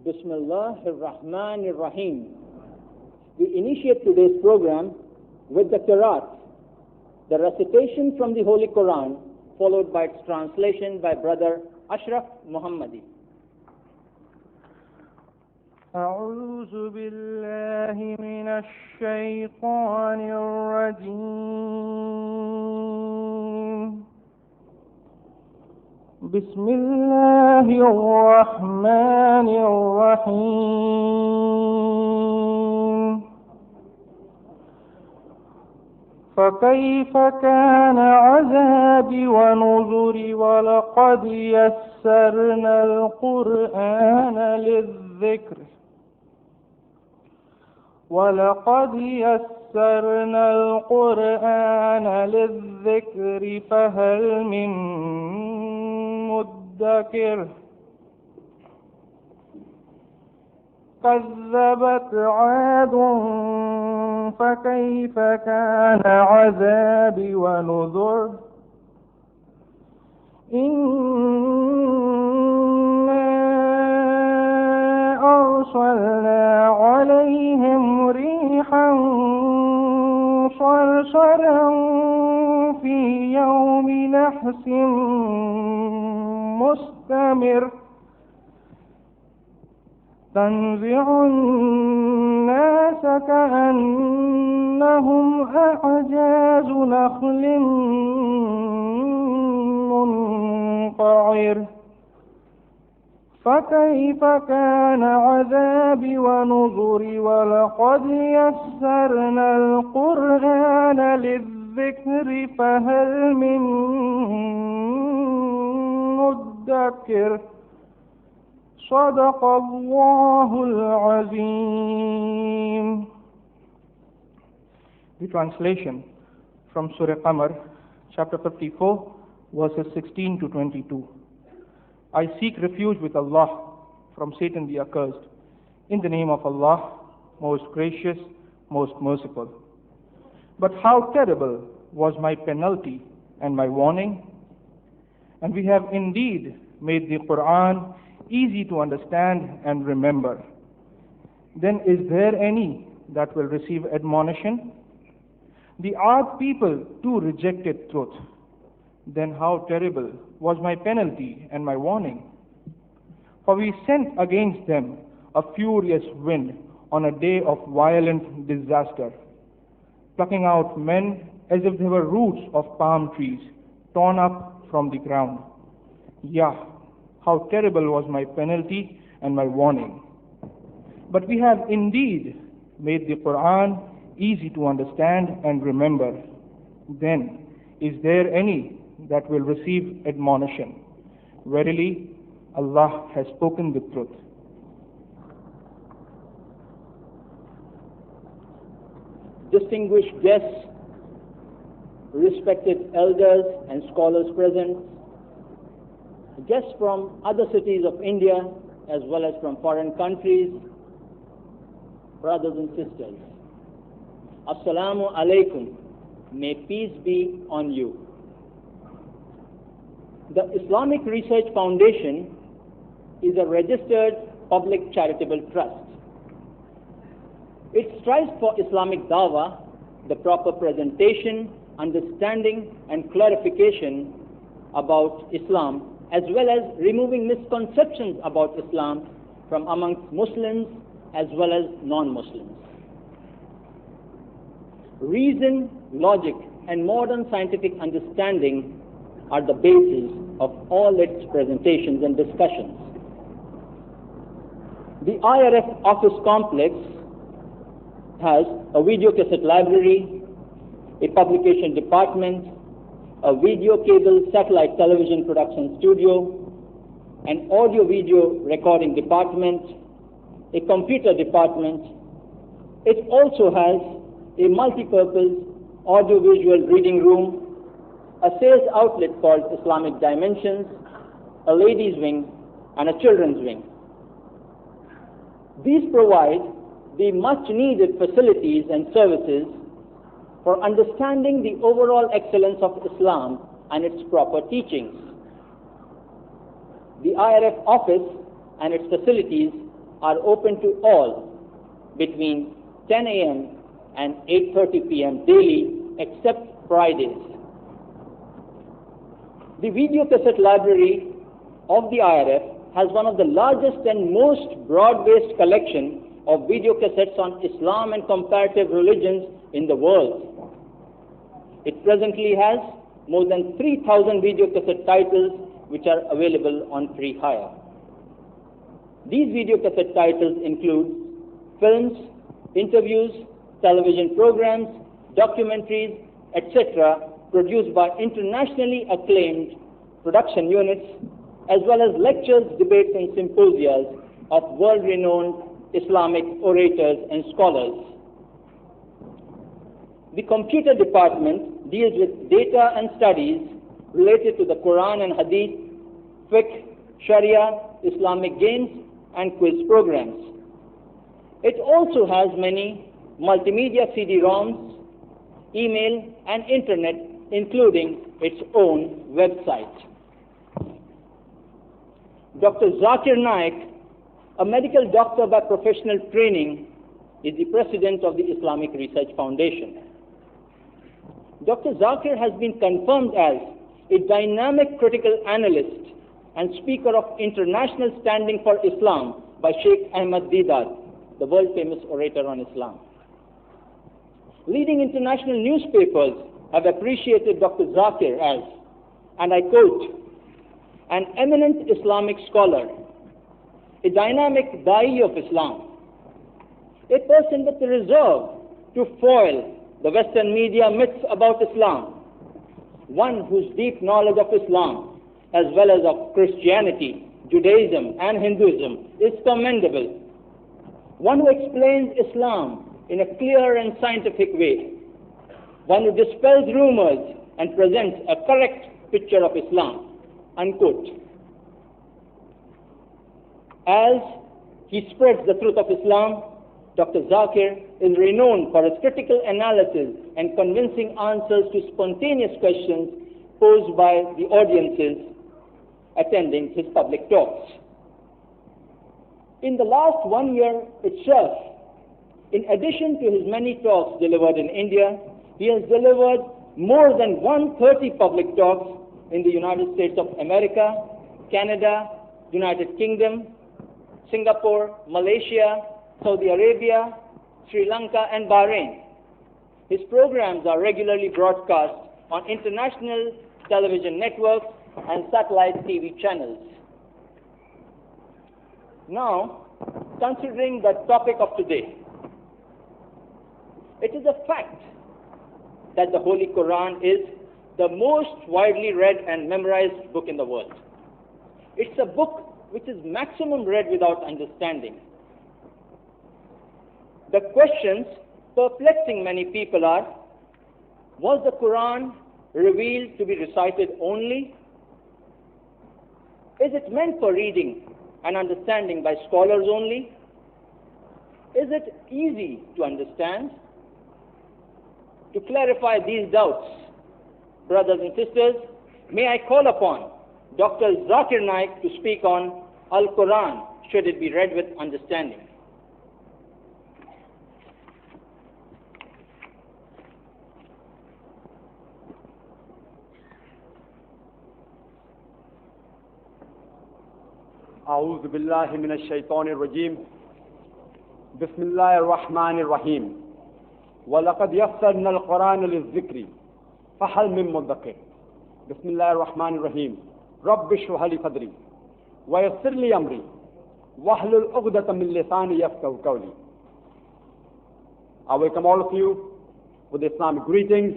Bismillahir Rahmanir Rahim. We initiate today's program with the Qiraat, the recitation from the Holy Qur'an, followed by its translation by Brother Ashraf Muhammadi. أعوذ بالله من الشيطان الرجيم بسم الله الرحمن الرحيم فكيف كان عذابي ونذري ولقد يسرنا القرآن للذكر فهل من مدكر كذبت عاد فكيف كان عذابي ونذر أرسلنا عليهم ريحا صرصرا في يوم نحس مستمر تنزع الناس كأنهم أعجاز نخل منقعر فكيف كان عذابي ونذري ولقد يسرنا القرآن للذكر فهل من مدكر صدق الله العظيم. The translation from Surah Qamar, chapter 54, verses 16 to 22. I seek refuge with Allah from Satan the accursed. In the name of Allah, most gracious, most merciful. But how terrible was my penalty and my warning? And we have indeed made the Qur'an easy to understand and remember. Then is there any that will receive admonition? The Ad people too rejected truth. Then how terrible was my penalty and my warning? For we sent against them a furious wind on a day of violent disaster, plucking out men as if they were roots of palm trees, torn up from the ground. Yeah, how terrible was my penalty and my warning. But we have indeed made the Qur'an easy to understand and remember. Then is there any that will receive admonition? Verily, Allah has spoken the truth. Distinguished guests, respected elders and scholars present, guests from other cities of India as well as from foreign countries, brothers and sisters, Assalamu alaikum. May peace be on you. The Islamic Research Foundation is a registered public charitable trust. It strives for Islamic dawah, the proper presentation, understanding and clarification about Islam, as well as removing misconceptions about Islam from amongst Muslims as well as non-Muslims. Reason, logic, and modern scientific understanding are the basis of all its presentations and discussions. The IRF office complex has a video cassette library, a publication department, a video cable satellite television production studio, an audio-video recording department, a computer department. It also has a multi-purpose audio-visual reading room, a sales outlet called Islamic Dimensions, a ladies' wing, and a children's wing. These provide the much-needed facilities and services for understanding the overall excellence of Islam and its proper teachings. The IRF office and its facilities are open to all between 10 a.m. and 8:30 p.m. daily, except Fridays. The video cassette library of the IRF has one of the largest and most broad-based collection of video cassettes on Islam and comparative religions in the world. It presently has more than 3,000 video cassette titles which are available on free hire. These video cassette titles include films, interviews, television programs, documentaries, etc., produced by internationally acclaimed production units, as well as lectures, debates, and symposia of world-renowned Islamic orators and scholars. The computer department deals with data and studies related to the Qur'an and Hadith, fiqh, Sharia, Islamic games, and quiz programs. It also has many multimedia CD-ROMs, email, and internet, including its own website. Dr. Zakir Naik, a medical doctor by professional training, is the president of the Islamic Research Foundation. Dr. Zakir has been confirmed as a dynamic critical analyst and speaker of international standing for Islam by Sheikh Ahmad Deedat, the world-famous orator on Islam. Leading international newspapers have appreciated Dr. Zakir as, and I quote, an eminent Islamic scholar, a dynamic da'i of Islam, a person with the reserve to foil the Western media myths about Islam, one whose deep knowledge of Islam, as well as of Christianity, Judaism, and Hinduism is commendable, one who explains Islam in a clear and scientific way, one who dispels rumors and presents a correct picture of Islam, unquote. As he spreads the truth of Islam, Dr. Zakir is renowned for his critical analysis and convincing answers to spontaneous questions posed by the audiences attending his public talks. In the last 1 year itself, in addition to his many talks delivered in India, he has delivered more than 130 public talks in the United States of America, Canada, United Kingdom, Singapore, Malaysia, Saudi Arabia, Sri Lanka, and Bahrain. His programs are regularly broadcast on international television networks and satellite TV channels. Now, considering the topic of today, it is a fact that the Holy Qur'an is the most widely read and memorized book in the world. It's a book which is maximum read without understanding. The questions perplexing many people are, was the Qur'an revealed to be recited only? Is it meant for reading and understanding by scholars only? Is it easy to understand? To clarify these doubts, brothers and sisters, may I call upon Dr. Zakir Naik to speak on Al-Quran, should it be read with understanding. أعوذ بالله من الشيطان الرجيم بسم الله الرحمن الرحيم ولقد يسرنا القرآن للذكر فهل من مدكر بسم الله الرحمن الرحيم رب اشرح لي صدري ويسر لي أمري واحلل عقدة من لساني يفقهوا قولي. I welcome all of you with Islamic greetings.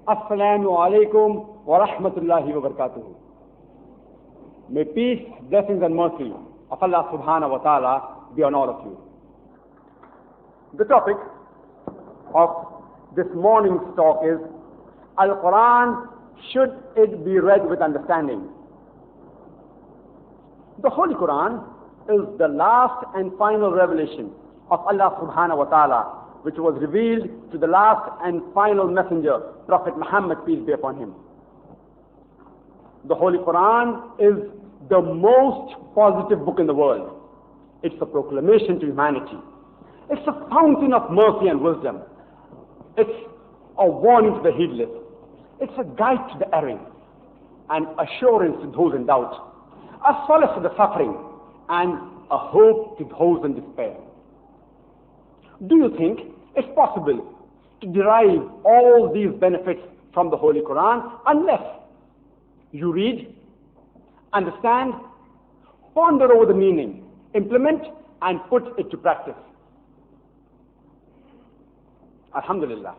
Assalamu alaikum wa rahmatullahi wa barakatuh. May peace, blessings and mercy of Allah subhanahu wa ta'ala be on all of you. The topic of this morning's talk is Al-Quran, should it be read with understanding? The Holy Quran is the last and final revelation of Allah subhanahu wa ta'ala, which was revealed to the last and final messenger, Prophet Muhammad, peace be upon him. The Holy Quran is the most positive book in the world. It's a proclamation to humanity. It's a fountain of mercy and wisdom. It's a warning to the heedless. It's a guide to the erring, an assurance to those in doubt, a solace to the suffering, and a hope to those in despair. Do you think it's possible to derive all these benefits from the Holy Quran unless you read, understand, ponder over the meaning, implement, and put it to practice? Alhamdulillah,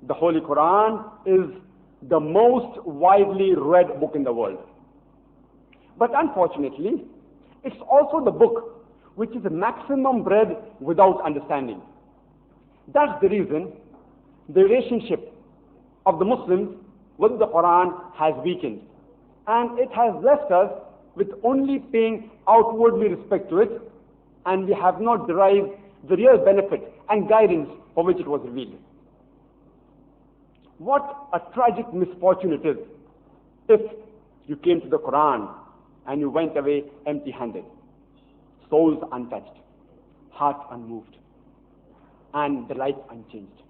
the Holy Quran is the most widely read book in the world. But unfortunately, it's also the book which is the maximum read without understanding. That's the reason the relationship of the Muslims with the Quran has weakened, and it has left us with only paying outwardly respect to it, and we have not derived the real benefit and guidance for which it was revealed. What a tragic misfortune it is if you came to the Quran and you went away empty-handed, souls untouched, heart unmoved, and the life unchanged.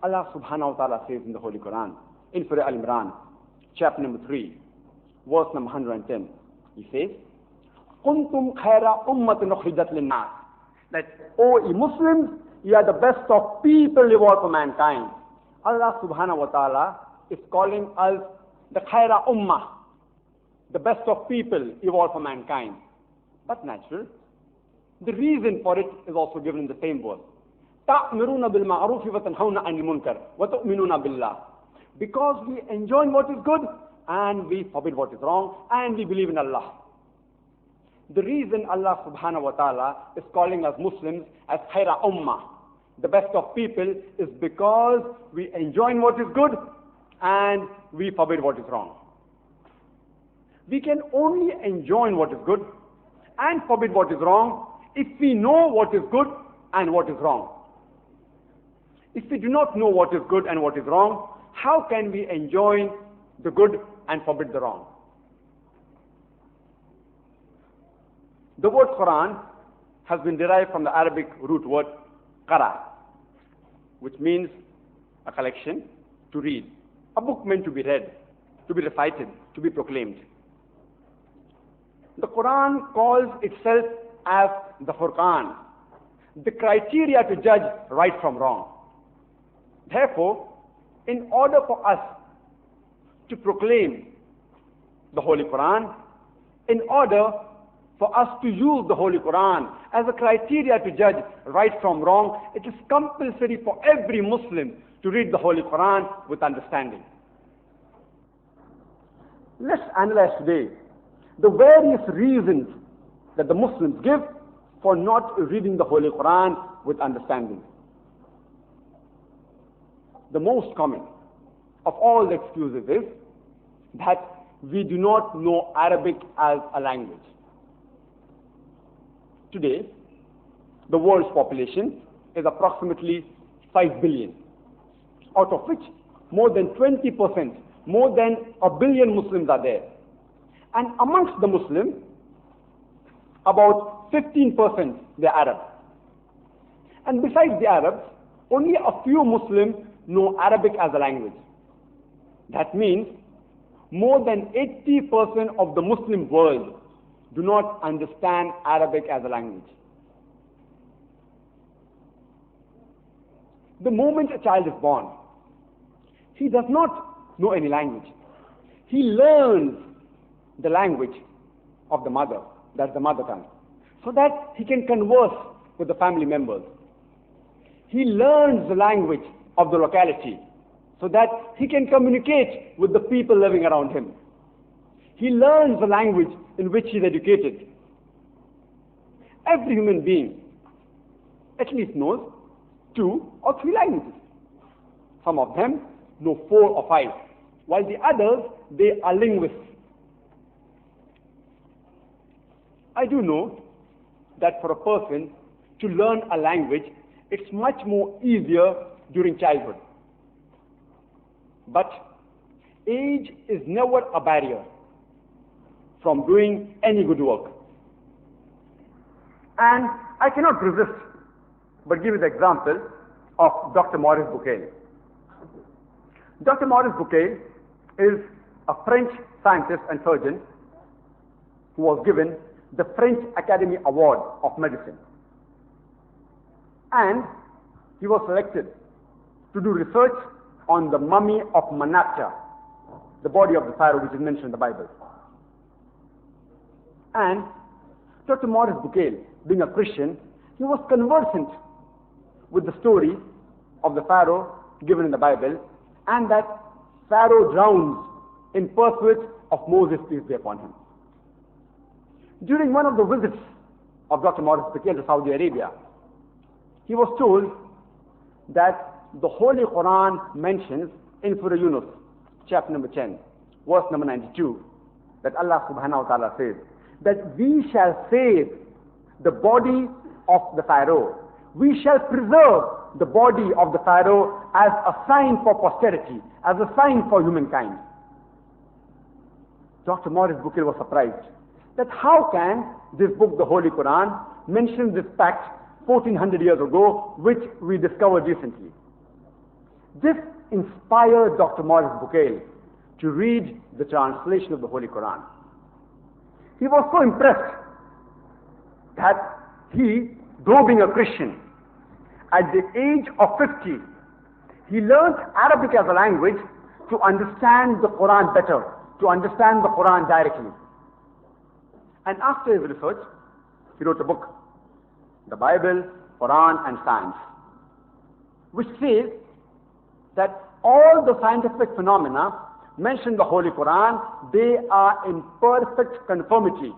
Allah subhanahu wa ta'ala says in the Holy Quran, in Surah Al-Imran, chapter number 3, verse number 110, He says, "Kuntum khayra ummatin ukhrijat lin-nas." That, O ye Muslims, you are the best of people evolved for mankind. Allah subhanahu wa ta'ala is calling us the khayra ummah, the best of people evolved for mankind. But natural, the reason for it is also given in the same verse. تَأْمِرُونَ بِالْمَعْرُوفِ وَتَنْهَوْنَ عَنِ الْمُنْكَرِ وَتُؤْمِنُونَ بِاللَّهِ. Because we enjoin what is good and we forbid what is wrong and we believe in Allah. The reason Allah subhanahu wa ta'ala is calling us Muslims as khayra ummah, the best of people, is because we enjoin what is good and we forbid what is wrong. We can only enjoin what is good and forbid what is wrong if we know what is good and what is wrong. If we do not know what is good and what is wrong, how can we enjoin the good and forbid the wrong? The word Quran has been derived from the Arabic root word qara, which means a collection, to read, a book meant to be read, to be recited, to be proclaimed. The Quran calls itself as the Furqan, the criteria to judge right from wrong. Therefore, in order for us to proclaim the Holy Quran, in order for us to use the Holy Quran as a criteria to judge right from wrong, it is compulsory for every Muslim to read the Holy Quran with understanding. Let's analyze today the various reasons that the Muslims give for not reading the Holy Quran with understanding. The most common of all the excuses is that we do not know Arabic as a language. Today, the world's population is approximately 5 billion, out of which more than 20%, more than 1 billion Muslims are there. And amongst the Muslims, about 15% they are Arab. And besides the Arabs, only a few Muslims know Arabic as a language. That means more than 80% of the Muslim world do not understand Arabic as a language. The moment a child is born, he does not know any language. He learns the language of the mother, that's the mother tongue, so that he can converse with the family members. He learns the language of the locality so that he can communicate with the people living around him. He learns the language in which he is educated. Every human being at least knows 2 or 3 languages. Some of them know 4 or 5, while the others, they are linguists. I do know that for a person to learn a language, it's much more easier during childhood. But age is never a barrier from doing any good work. And I cannot resist but give you the example of Dr. Maurice Bucaille. Dr. Maurice Bucaille is a French scientist and surgeon who was given the French Academy Award of Medicine. And he was selected to do research on the mummy of Manapcha, the body of the pharaoh which is mentioned in the Bible. And Dr. Maurice Bucaille, being a Christian, he was conversant with the story of the pharaoh given in the Bible, and that pharaoh drowns in pursuit of Moses, peace be upon him. During one of the visits of Dr. Maurice Bucaille to Saudi Arabia, he was told that the Holy Qur'an mentions in Surah Yunus, chapter number 10, verse number 92, that Allah subhanahu wa ta'ala says that we shall save the body of the pharaoh. We shall preserve the body of the pharaoh as a sign for posterity, as a sign for humankind. Dr. Maurice Bucaille was surprised that how can this book, the Holy Quran, mention this fact 1400 years ago, which we discovered recently. This inspired Dr. Maurice Bucaille to read the translation of the Holy Quran. He was so impressed that he, though being a Christian, at the age of 50, he learned Arabic as a language to understand the Quran better, to understand the Quran directly. And after his research, he wrote a book, The Bible, Quran and Science, which says that all the scientific phenomena mentioned in the Holy Quran, they are in perfect conformity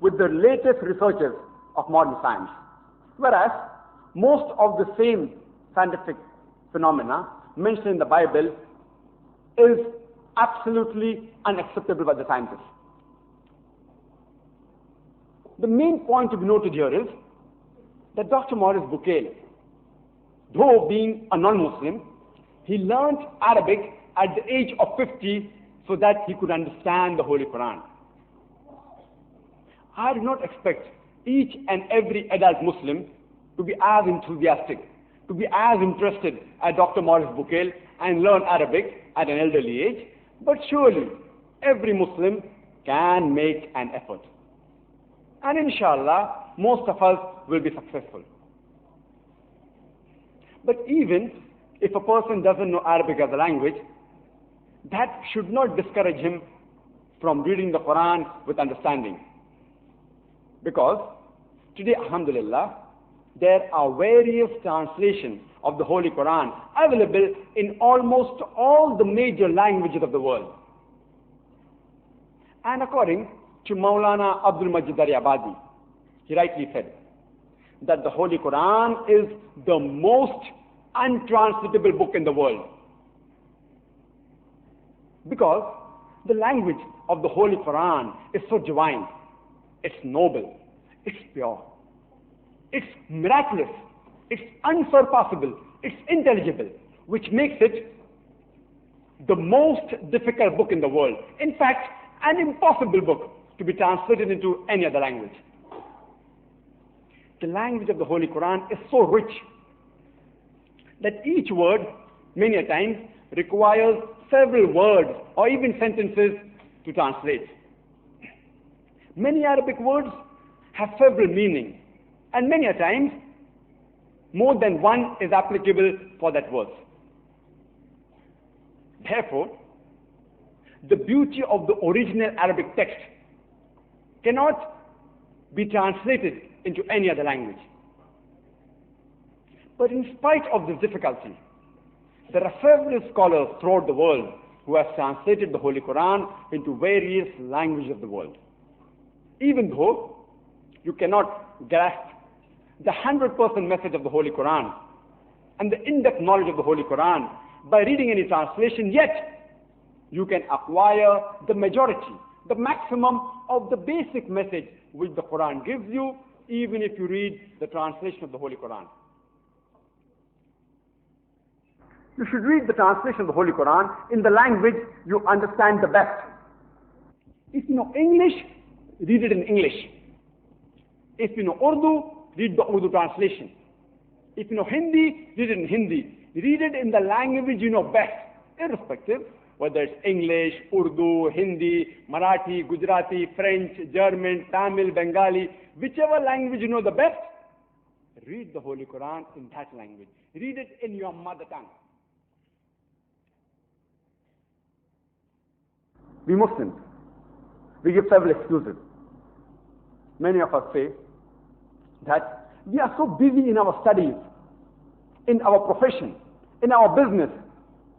with the latest researches of modern science. Whereas most of the same scientific phenomena mentioned in the Bible is absolutely unacceptable by the scientists. The main point to be noted here is that Dr. Maurice Bucaille, though being a non-Muslim, he learned Arabic at the age of 50 so that he could understand the Holy Quran. I do not expect each and every adult Muslim to be as enthusiastic, to be as interested as Dr. Maurice Bucaille and learn Arabic at an elderly age, but surely every Muslim can make an effort. And inshallah, most of us will be successful. But even if a person doesn't know Arabic as a language, that should not discourage him from reading the Quran with understanding. Because today, alhamdulillah, there are various translations of the Holy Quran available in almost all the major languages of the world. And according to Maulana Abdul Abadi, he rightly said that the Holy Quran is the most untranslatable book in the world. Because the language of the Holy Quran is so divine, it's noble, it's pure, it's miraculous, it's unsurpassable, it's intelligible, which makes it the most difficult book in the world. In fact, an impossible book to be translated into any other language. The language of the Holy Quran is so rich that each word, many a times, requires several words or even sentences to translate. Many Arabic words have several meanings, and many a times, more than one is applicable for that verse. Therefore, the beauty of the original Arabic text cannot be translated into any other language. But in spite of this difficulty, there are several scholars throughout the world who have translated the Holy Quran into various languages of the world. Even though you cannot grasp the 100% message of the Holy Quran and the in-depth knowledge of the Holy Quran by reading any translation, yet you can acquire the majority, the maximum of the basic message which the Quran gives you, even if you read the translation of the Holy Quran. You should read the translation of the Holy Quran in the language you understand the best. If you know English, read it in English. If you know Urdu, read the Urdu translation. If you know Hindi, read it in Hindi. Read it in the language you know best, irrespective whether it's English, Urdu, Hindi, Marathi, Gujarati, French, German, Tamil, Bengali, whichever language you know the best, read the Holy Quran in that language. Read it in your mother tongue. We Muslims, we give several excuses. Many of us say that we are so busy in our studies, in our profession, in our business,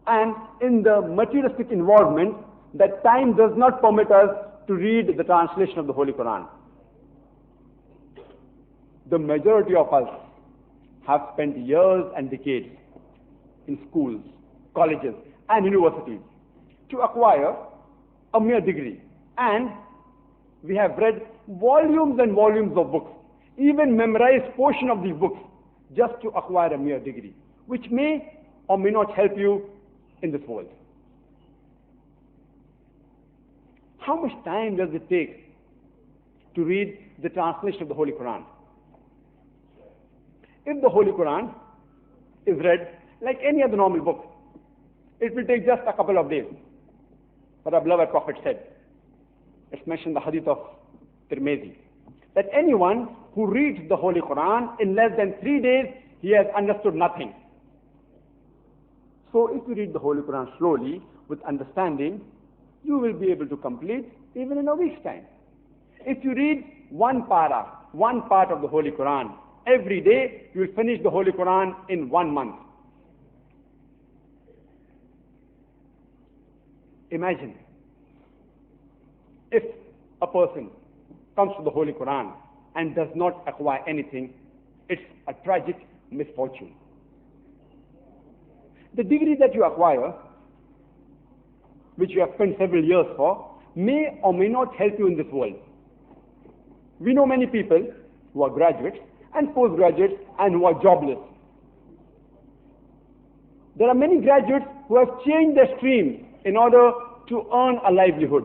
and in the materialistic involvement that time does not permit us to read the translation of the Holy Quran. The majority of us have spent years and decades in schools, colleges, and universities to acquire a mere degree. And we have read volumes and volumes of books, even memorized portion of these books, just to acquire a mere degree, which may or may not help you in this world. How much time does it take to read the translation of the Holy Quran? If the Holy Quran is read like any other normal book, it will take just a couple of days. But our beloved Prophet said, it's mentioned in the hadith of Tirmidhi, that anyone who reads the Holy Quran in less than 3 days, he has understood nothing. So if you read the Holy Quran slowly, with understanding, you will be able to complete even in a week's time. If you read one part of the Holy Quran every day, you will finish the Holy Quran in 1 month. Imagine if a person comes to the Holy Quran and does not acquire anything, it's a tragic misfortune. The degree that you acquire, which you have spent several years for, may or may not help you in this world. We know many people who are graduates and postgraduates and who are jobless. There are many graduates who have changed their stream in order to earn a livelihood,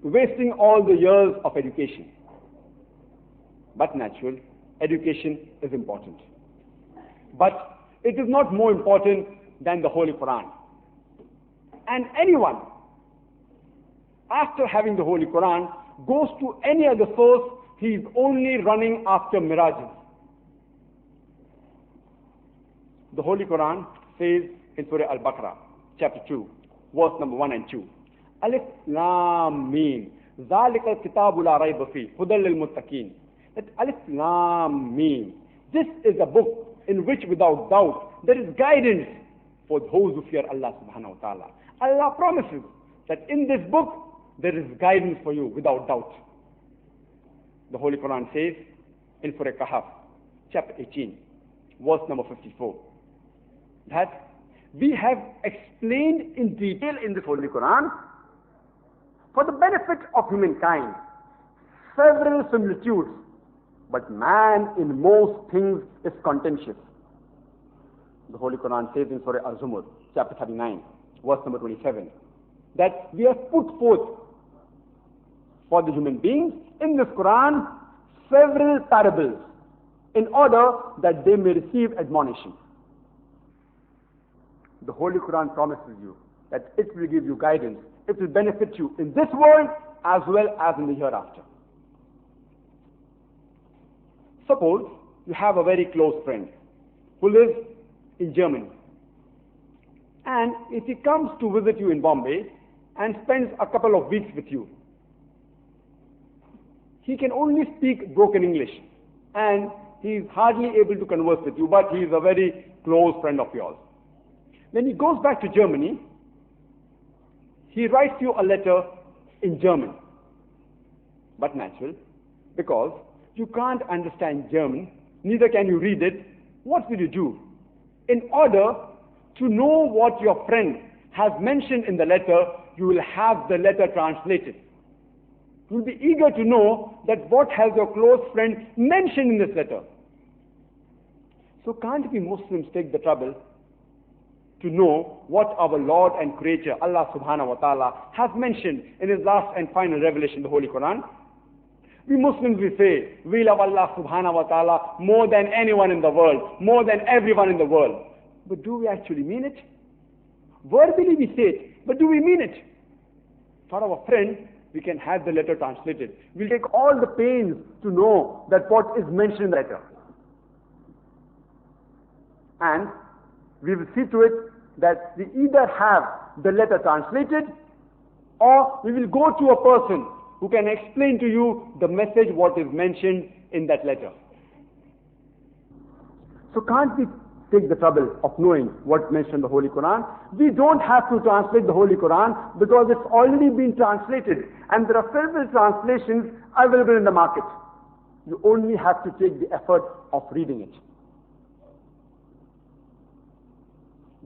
wasting all the years of education. But natural, education is important. But it is not more important than the Holy Quran. And anyone, after having the Holy Quran, goes to any other source, he is only running after mirages. The Holy Quran says in Surah Al-Baqarah, chapter 2, verse number 1 and 2, Alif Lam Mim, ذَلِكَ الْكِتَابُ لَا رَيْبَ فِيهِ هُدًى لِلْمُتَّقِينَ. That Alif Lam Mim, this is a book in which without doubt there is guidance for those who fear Allah subhanahu wa ta'ala. Allah promises that in this book there is guidance for you without doubt. The Holy Quran says in Surah Kahf, chapter 18, verse number 54, that we have explained in detail in this Holy Quran for the benefit of humankind several similitudes, but man in most things is contentious. The Holy Quran says in Surah Al-Zumar, chapter 39, verse number 27, that we have put forth for the human beings in this Quran several parables in order that they may receive admonition. The Holy Quran promises you that it will give you guidance. It will benefit you in this world as well as in the hereafter. Suppose you have a very close friend who lives in Germany, and if he comes to visit you in Bombay and spends a couple of weeks with you, he can only speak broken English and he is hardly able to converse with you, but he is a very close friend of yours. When he goes back to Germany, he writes you a letter in German. But natural, because you can't understand German, neither can you read it, what will you do? In order to know what your friend has mentioned in the letter, you will have the letter translated. You will be eager to know that what has your close friend mentioned in this letter. So can't we Muslims take the trouble to know what our Lord and Creator, Allah subhanahu wa ta'ala, has mentioned in His last and final revelation, the Holy Quran? We Muslims, we say, we love Allah subhanahu wa ta'ala more than anyone in the world, more than everyone in the world. But do we actually mean it? Verbally we say it, but do we mean it? For our friend, we can have the letter translated. We'll take all the pains to know that what is mentioned in the letter. And we will see to it that we either have the letter translated, or we will go to a person who can explain to you the message what is mentioned in that letter. So can't we take the trouble of knowing what's mentioned in the Holy Quran? We don't have to translate the Holy Quran because it's already been translated and there are several translations available in the market. You only have to take the effort of reading it.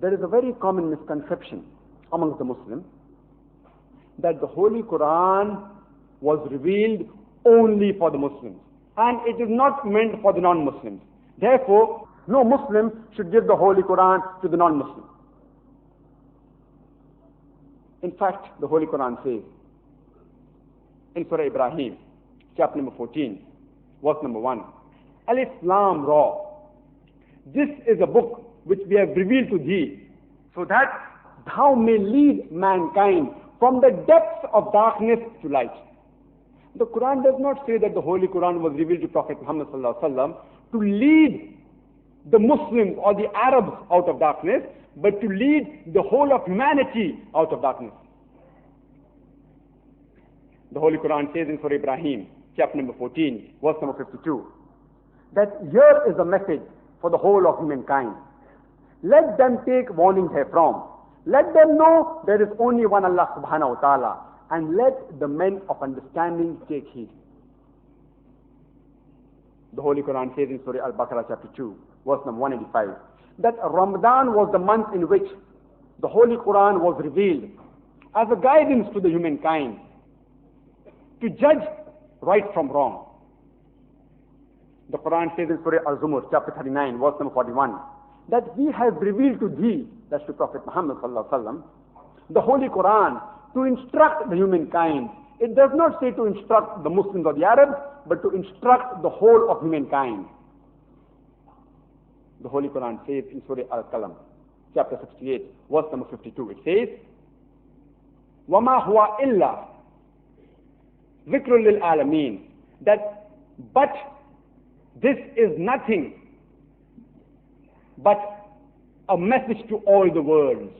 There is a very common misconception amongst the Muslims that the Holy Quran was revealed only for the Muslims and it is not meant for the non-Muslims. Therefore, no Muslim should give the Holy Quran to the non-Muslim. In fact, the Holy Quran says in Surah Ibrahim, chapter number 14, verse number 1, Alif Lam Ra. This is a book which we have revealed to thee, so that thou may lead mankind from the depths of darkness to light. The Quran does not say that the Holy Quran was revealed to Prophet Muhammad sallallahu alaihi wasallam to lead the Muslims or the Arabs out of darkness, but to lead the whole of humanity out of darkness. The Holy Quran says in Surah Ibrahim, chapter number 14, verse number 52, that here is a message for the whole of humankind. Let them take warning therefrom. Let them know there is only one Allah subhanahu wa ta'ala, and let the men of understanding take heed. The Holy Quran says in Surah Al-Baqarah chapter 2, verse number 185, that Ramadan was the month in which the Holy Quran was revealed as a guidance to the humankind to judge right from wrong. The Quran says in Surah Al-Zumur chapter 39, verse number 41, that we have revealed to thee, that's to Prophet Muhammad sallallahu alaihi wasallam, the Holy Quran to instruct the humankind. It does not say to instruct the Muslims or the Arabs, but to instruct the whole of humankind. The Holy Quran says in Surah Al-Qalam, chapter 68, verse number 52, it says, وَمَا هُوَ إِلَّا ذِكْرٌ لِلْعَالَمِينَ, that but this is nothing but a message to all the worlds.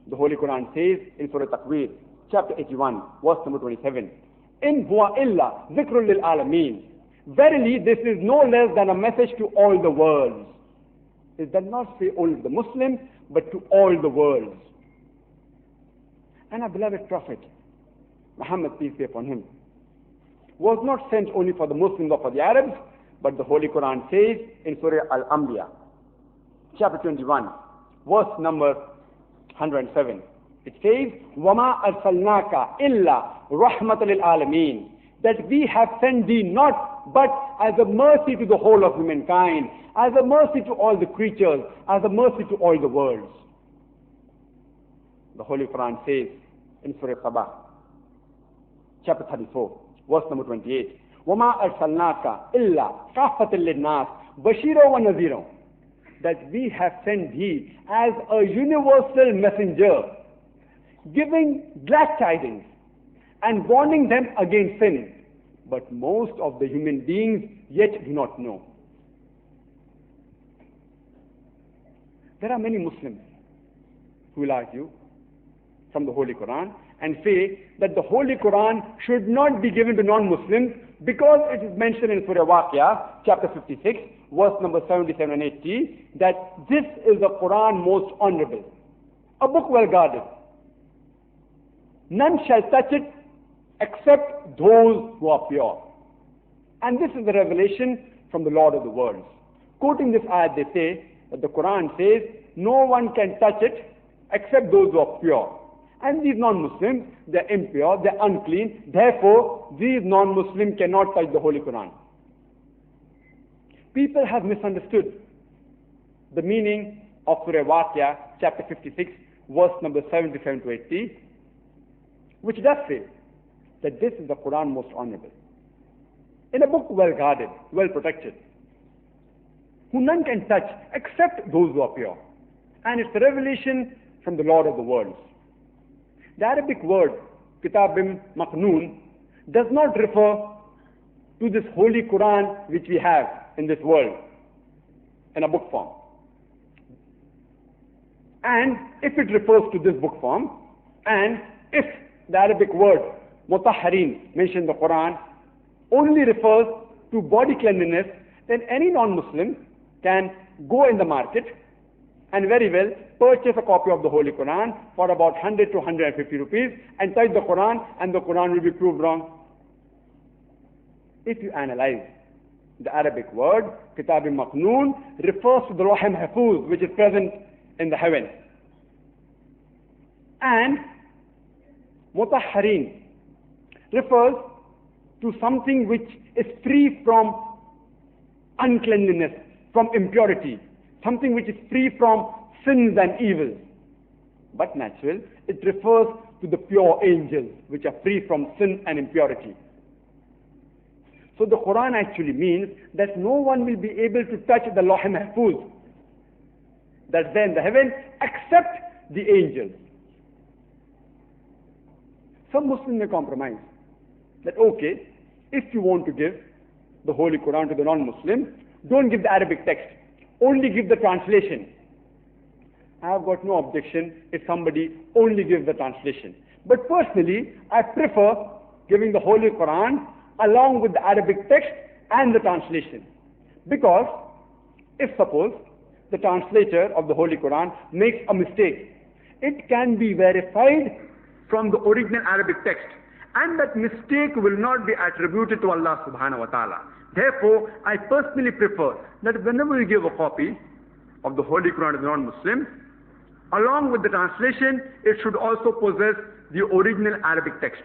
The Holy Quran says in Surah Takwir, chapter 81, verse number 27, إِنْ هُوَ إِلَّا ذِكْرٌ لِلْعَالَمِينَ, verily this is no less than a message to all the worlds. It does not say only the Muslims, but to all the worlds. And our beloved Prophet, Muhammad, peace be upon him, was not sent only for the Muslims or for the Arabs, but the Holy Quran says in Surah Al-Anbiya, chapter 21, verse number 107. It says, وَمَا أَرْسَلْنَاكَ إِلَّا رَحْمَةً لِلْعَالَمِينَ, that we have sent thee not but as a mercy to the whole of humankind, as a mercy to all the creatures, as a mercy to all the worlds. The Holy Quran says in Surah Sabah, chapter 34, verse number 28, وَمَا أَرْسَلْنَاكَ إِلَّا كَافَةً لِلنَّاسِ بَشِيرًا وَنَذِيرًا, that we have sent thee as a universal messenger, giving glad tidings and warning them against sin. But most of the human beings yet do not know. There are many Muslims who will argue from the Holy Quran and say that the Holy Quran should not be given to non-Muslims because it is mentioned in Surah Waqia, chapter 56, verse number 77 and 80, that this is the Quran most honorable, a book well guarded. None shall touch it except those who are pure. And this is the revelation from the Lord of the worlds. Quoting this ayat, they say that the Quran says no one can touch it except those who are pure. And these non-Muslims, they're impure, they're unclean. Therefore, these non-Muslims cannot touch the Holy Quran. People have misunderstood the meaning of Surah Waqia, chapter 56, verse number 77 to 80, which does say that this is the Quran most honorable. in a book well guarded, well protected, who none can touch except those who are pure. And it's a revelation from the Lord of the worlds. The Arabic word, Kitabim Maknoon, does not refer to this holy Qur'an which we have in this world, in a book form. And if it refers to this book form, and if the Arabic word Mutahharin mentioned in the Qur'an only refers to body cleanliness, then any non-Muslim can go in the market and very well purchase a copy of the Holy Qur'an for about 100 to 150 rupees and touch the Qur'an, and the Qur'an will be proved wrong. If you analyze the Arabic word, Kitab Maknoon refers to the Lawh Mahfuz, which is present in the heaven. And Mutahharin refers to something which is free from uncleanliness, from impurity, something which is free from sins and evils. But natural, it refers to the pure angels, which are free from sin and impurity. So the Quran actually means that no one will be able to touch the Lawh Mahfuz that's there in the heaven except the angels. Some Muslims may compromise that, okay, if you want to give the Holy Quran to the non-Muslim, don't give the Arabic text, only give the translation. I have got no objection if somebody only gives the translation. But personally, I prefer giving the Holy Quran along with the Arabic text and the translation. Because if suppose the translator of the Holy Quran makes a mistake, it can be verified from the original Arabic text, and that mistake will not be attributed to Allah subhanahu wa ta'ala. Therefore, I personally prefer that whenever you give a copy of the Holy Quran to the non-Muslim, along with the translation, it should also possess the original Arabic text.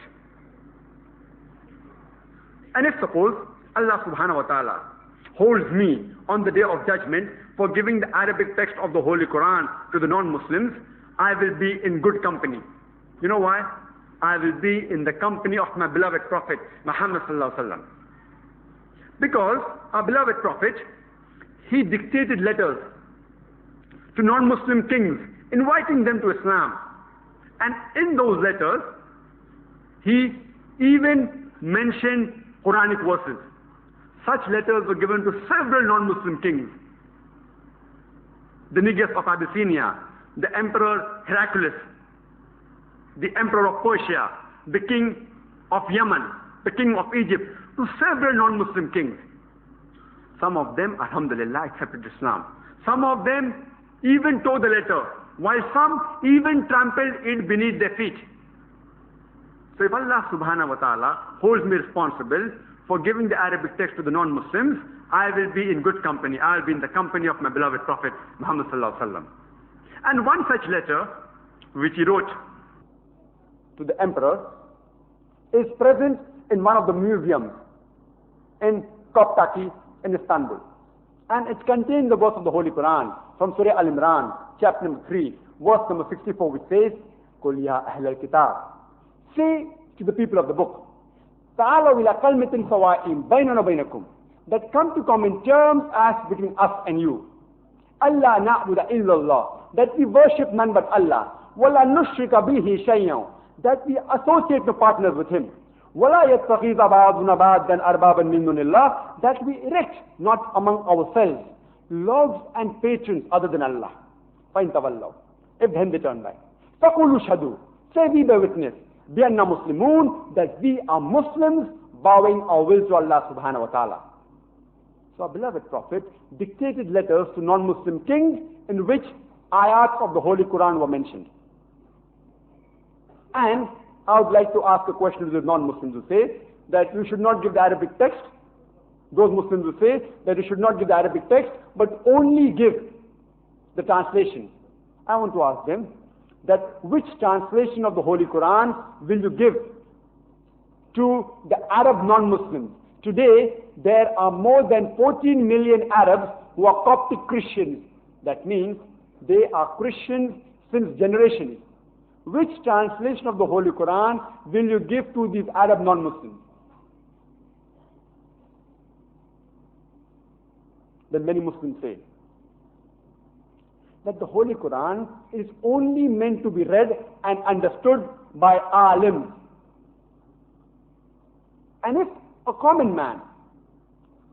And if suppose Allah subhanahu wa ta'ala holds me on the day of judgment for giving the Arabic text of the Holy Quran to the non-Muslims, I will be in good company. You know why? I will be in the company of my beloved Prophet Muhammad sallallahu alaihi wasallam. Because our beloved Prophet, he dictated letters to non-Muslim kings, inviting them to Islam. And in those letters, he even mentioned Quranic verses. Such letters were given to several non-Muslim kings. The Negus of Abyssinia, the Emperor Heraclius, the Emperor of Persia, the King of Yemen, the King of Egypt, to several non-Muslim kings. Some of them, alhamdulillah, accepted Islam. Some of them even tore the letter, while some even trampled it beneath their feet. So if Allah subhanahu wa ta'ala holds me responsible for giving the Arabic text to the non-Muslims, I will be in good company. I will be in the company of my beloved Prophet Muhammad sallallahu alaihi wasallam. And one such letter, which he wrote to the emperor, is present in one of the museums in Koptaki in Istanbul. And it contains the verse of the Holy Quran from Surah Al-Imran, chapter number 3, verse number 64, which says, قُلْ يَا أَهْلَ الْكِتَابِ Say to the people of the book, تَعَالَوْا إِلَى قَلْمَةٍ سَوَاءٍ بَيْنَنَا وَبَيْنَكُمْ, that come to common terms as between us and you. أَلَّا نَعْبُدَ إِلَّا اللَّهِ, that we worship none but Allah. وَلَا نُشْرِكَ بِهِ شَيْئًا, that we associate no partners with him. وَلَا يَتَّخِذَ بَعْضُنَا بَعْضًا أَرْبَابًا مِن دُونِ اللَّهِ, that we erect not among ourselves lords and patrons other than Allah. فَإِن تَوَلَّوْا, if then they turn back. فَقُولُوا شَهَدُوا, say we bear witness, بِأَنَّا مُسْلِمُونَ, that we are Muslims bowing our will to Allah subhanahu wa ta'ala. So our beloved Prophet dictated letters to non-Muslim kings in which ayats of the Holy Quran were mentioned. And I would like to ask a question to the non-Muslims who say that you should not give the Arabic text. Those Muslims who say that you should not give the Arabic text, but only give the translation. I want to ask them that which translation of the Holy Quran will you give to the Arab non-Muslims? Today, there are more than 14 million Arabs who are Coptic Christians. That means they are Christians since generations. Which translation of the Holy Quran will you give to these Arab non-Muslims? than many Muslims say. That the Holy Qur'an is only meant to be read and understood by alims. And if a common man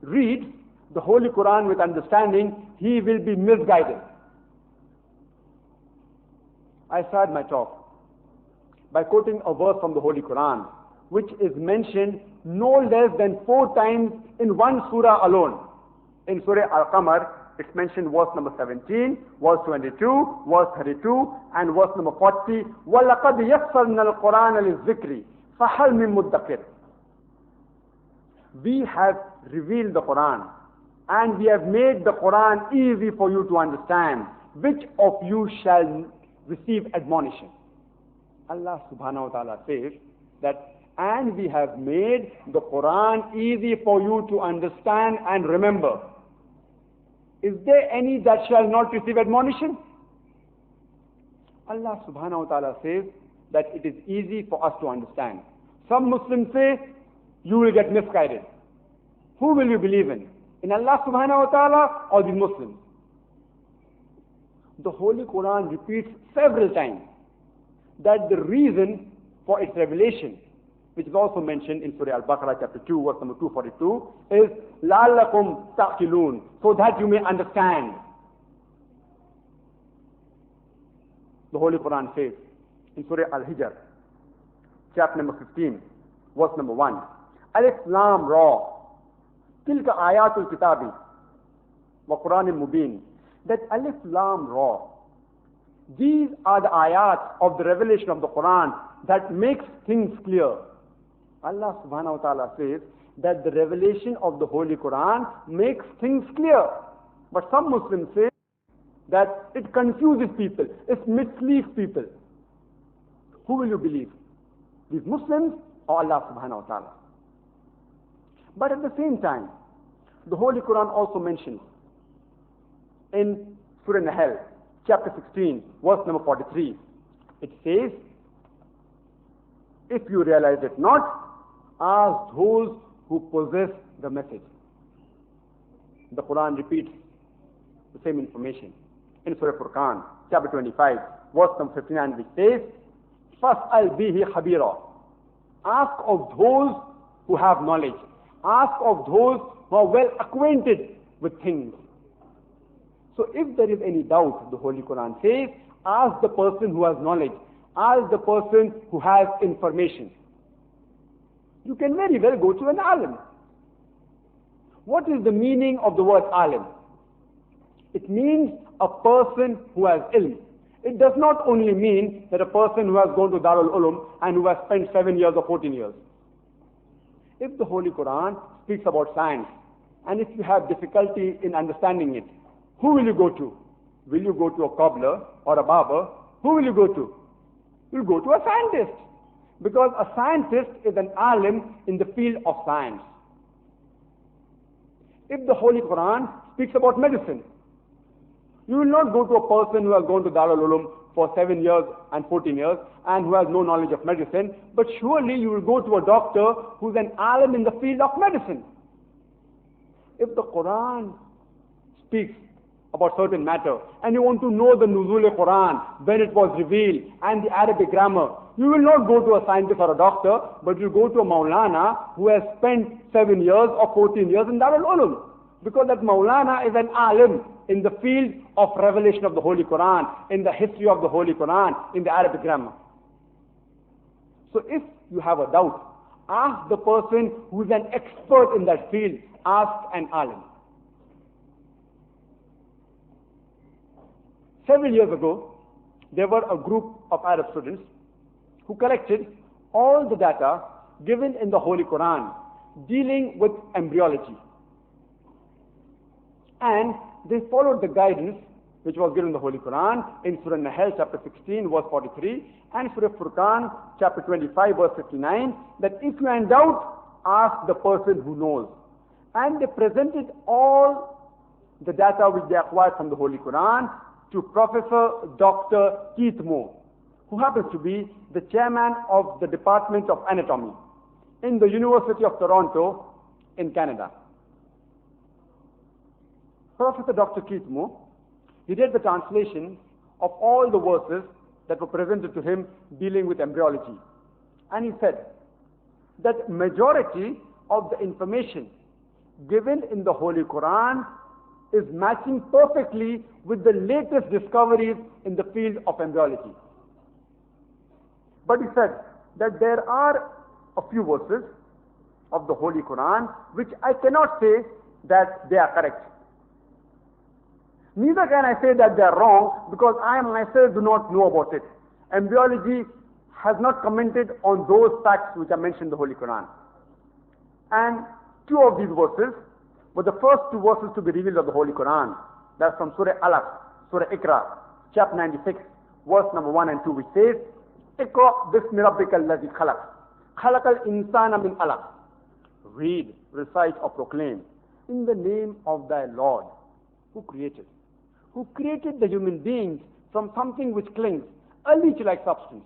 reads the Holy Qur'an with understanding, he will be misguided. I started my talk by quoting a verse from the Holy Qur'an, which is mentioned no less than 4 times in one surah alone. In Surah Al-Qamar, it's mentioned verse number 17, verse 22, verse 32, and verse number 40. وَلَقَدْ يَسَّرْنَا الْقُرْآنَ لِلذِّكْرِ فَهَلْ مِن مُدَّكِرٍ. We have revealed the Qur'an, and we have made the Qur'an easy for you to understand. Which of you shall receive admonition? Allah subhanahu wa ta'ala says that, and we have made the Qur'an easy for you to understand and remember. Is there any that shall not receive admonition? Allah subhanahu wa ta'ala says that it is easy for us to understand. Some Muslims say, you will get misguided. Who will you believe in? In Allah subhanahu wa ta'ala or the Muslims? The Holy Quran repeats several times that the reason for its revelation, which is also mentioned in Surah Al-Baqarah chapter 2, verse number 242, is لَعَلَّكُمْ تَعْقِلُونَ, so that you may understand. The Holy Quran says in Surah Al-Hijr, chapter number 15, verse number 1, Alif Lam Ra, Tilka Ayatul Kitabi, wa Qur'anil Mubin, that Alif Lam Ra, these are the ayat of the revelation of the Quran that makes things clear. Allah subhanahu wa ta'ala says that the revelation of the Holy Quran makes things clear. But some Muslims say that it confuses people, it misleads people. Who will you believe? These Muslims or Allah subhanahu wa ta'ala? But at the same time, the Holy Quran also mentions in Surah Nahl, chapter 16, verse number 43, it says, if you realize it not, ask those who possess the message. The Quran repeats the same information in Surah Furqan, chapter 25, verse number 59, which says, فَاسْأَلْ بِهِ خَبِيرًا. Ask of those who have knowledge. Ask of those who are well acquainted with things. So if there is any doubt, the Holy Quran says, ask the person who has knowledge. Ask the person who has information. You can very well go to an alim. What is the meaning of the word alim? It means a person who has ilm. It does not only mean that a person who has gone to Darul Ulum and who has spent 7 years or 14 years. If the Holy Quran speaks about science, and if you have difficulty in understanding it, who will you go to? Will you go to a cobbler or a barber? Who will you go to? You'll go to a scientist. Because a scientist is an alim in the field of science. If the Holy Quran speaks about medicine, you will not go to a person who has gone to Darul Ulum for 7 years and 14 years and who has no knowledge of medicine, but surely you will go to a doctor who's an alim in the field of medicine. If the Quran speaks about certain matter and you want to know the Nuzul-e-Quran, when it was revealed, and the Arabic grammar, you will not go to a scientist or a doctor, but you go to a Maulana who has spent 7 years or 14 years in Darul Ulum. Because that Maulana is an alim in the field of revelation of the Holy Quran, in the history of the Holy Quran, in the Arabic grammar. So if you have a doubt, ask the person who is an expert in that field. Ask an alim. Several years ago, there were a group of Arab students who collected all the data given in the Holy Quran dealing with embryology. And they followed the guidance which was given in the Holy Quran in Surah Nahl chapter 16 verse 43 and Surah Furqan chapter 25 verse 59, that if you are in doubt, ask the person who knows. And they presented all the data which they acquired from the Holy Quran to Professor Dr. Keith Moore, who happens to be the chairman of the Department of Anatomy in the University of Toronto in Canada. Professor Dr. Keithmo, he did the translation of all the verses that were presented to him dealing with embryology. And he said that majority of the information given in the Holy Quran is matching perfectly with the latest discoveries in the field of embryology. But he said that there are a few verses of the Holy Quran which I cannot say that they are correct. Neither can I say that they are wrong, because I myself do not know about it. Embryology has not commented on those facts which are mentioned in the Holy Quran. And two of these verses were the first two verses to be revealed of the Holy Quran. That's from Surah Alaq, Surah Iqra, chapter 96, verse number 1 and 2, which says, Iqra bismi rabbika alladhi khalaq, khalaqal insana min alaq. Read, recite or proclaim in the name of thy Lord, who created the human beings from something which clings, a leech-like substance.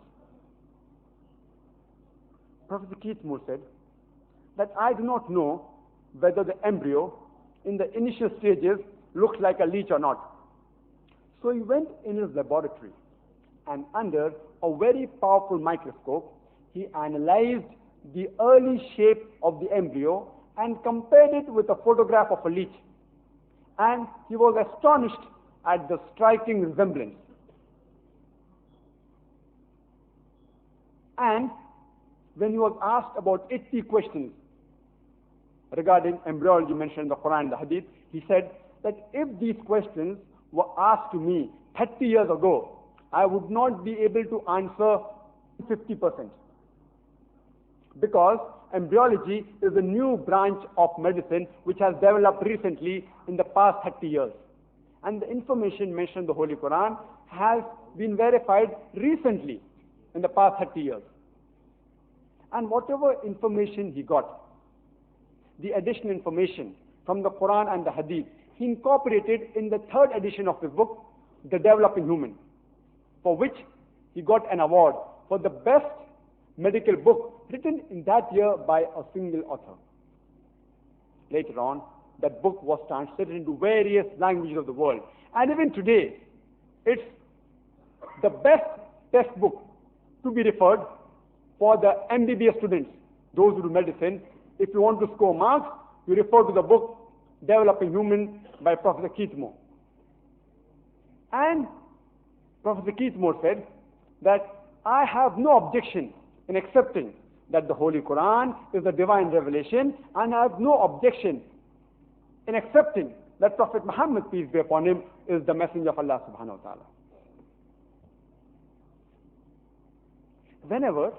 Professor Keithmo said that I do not know whether the embryo in the initial stages looks like a leech or not. So he went in his laboratory and under a very powerful microscope, he analyzed the early shape of the embryo and compared it with a photograph of a leech. And he was astonished at the striking resemblance. And when he was asked about 80 questions regarding embryology mentioned in the Quran and the Hadith, he said that if these questions were asked to me 30 years ago, I would not be able to answer 50%. Because embryology is a new branch of medicine which has developed recently in the past 30 years. And the information mentioned in the Holy Quran has been verified recently in the past 30 years. And whatever information he got, the additional information from the Quran and the Hadith, he incorporated in the third edition of his book, The Developing Human, for which he got an award for the best medical book written in that year by a single author. Later on, that book was translated into various languages of the world. And even today, it's the best textbook to be referred for the MBBS students, those who do medicine. If you want to score marks, you refer to the book Developing Human by Professor Keithmo. And Professor Keithmo said that I have no objection in accepting that the Holy Quran is a divine revelation, and I have no objection in accepting that Prophet Muhammad, peace be upon him, is the messenger of Allah subhanahu wa ta'ala. Whenever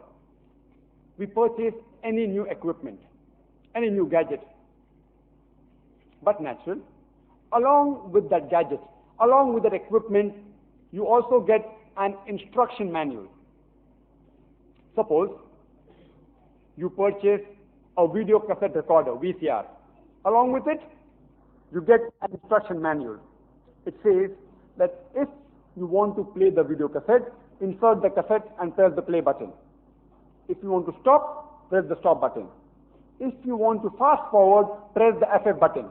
we purchase any new equipment, any new gadget, but natural, along with that gadget, along with that equipment, you also get an instruction manual. Suppose you purchase a video cassette recorder, VCR. Along with it, you get an instruction manual. It says that if you want to play the video cassette, insert the cassette and press the play button. If you want to stop, press the stop button. If you want to fast forward, press the FF button.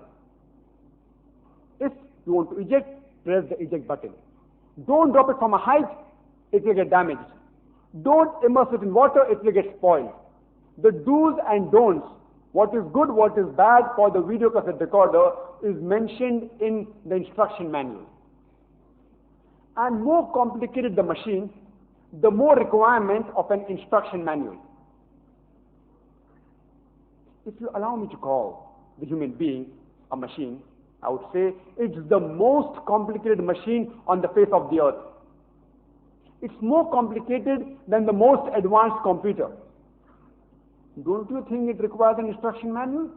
If you want to eject, press the eject button. Don't drop it from a height, it will get damaged. Don't immerse it in water, it will get spoiled. The do's and don'ts, what is good, what is bad for the video cassette recorder, is mentioned in the instruction manual. And more complicated the machine, the more requirement of an instruction manual. If you allow me to call the human being a machine, I would say it's the most complicated machine on the face of the earth. It's more complicated than the most advanced computer. Don't you think it requires an instruction manual?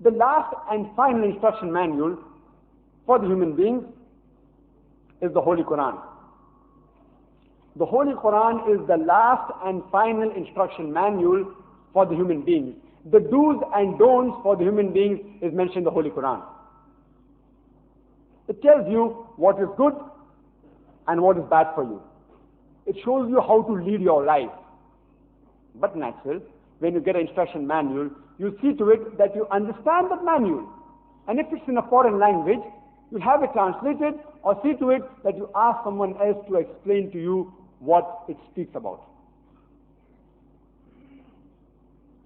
The last and final instruction manual for the human beings is the Holy Quran. The Holy Quran is the last and final instruction manual for the human beings. The do's and don'ts for the human beings is mentioned in the Holy Quran. It tells you what is good and what is bad for you. It shows you how to lead your life. But natural, when you get an instruction manual, you see to it that you understand that manual And if it's in a foreign language, you'll have it translated, or see to it that you ask someone else to explain to you what it speaks about.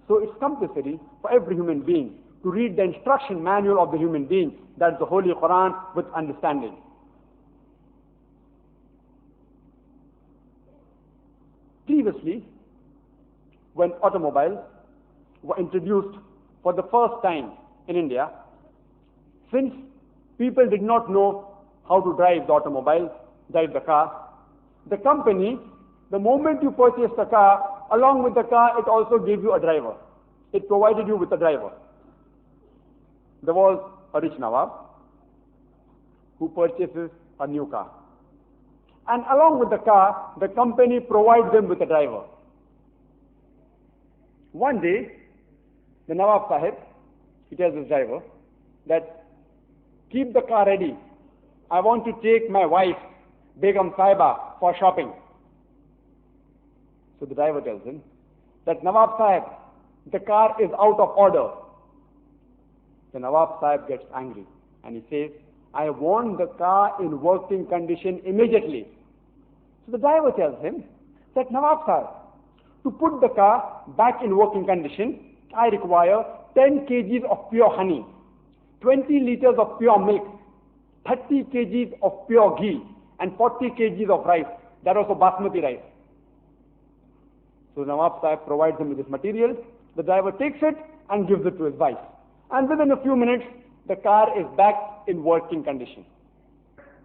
So it's compulsory for every human being to read the instruction manual of the human being, that's the Holy Qur'an, with understanding. Previously, when automobiles were introduced for the first time in India, since people did not know how to drive the automobile, drive the car, the company, the moment you purchased a car, along with the car, it also gave you a driver. It provided you with a driver. There was a rich Nawab who purchases a new car. And along with the car, the company provides them with a driver. One day, the Nawab Sahib, he tells his driver that, keep the car ready. I want to take my wife, Begum Saiba, for shopping. So the driver tells him that, Nawab Sahib, the car is out of order. The Nawab Sahib gets angry and he says, I want the car in working condition immediately. So the driver tells him that, Nawab Sahib, to put the car back in working condition, I require 10 kgs of pure honey, 20 liters of pure milk, 30 kgs of pure ghee, and 40 kgs of rice. That also basmati rice. So Nawab Sahib provides him with this material. The driver takes it and gives it to his wife. And within a few minutes, the car is back in working condition.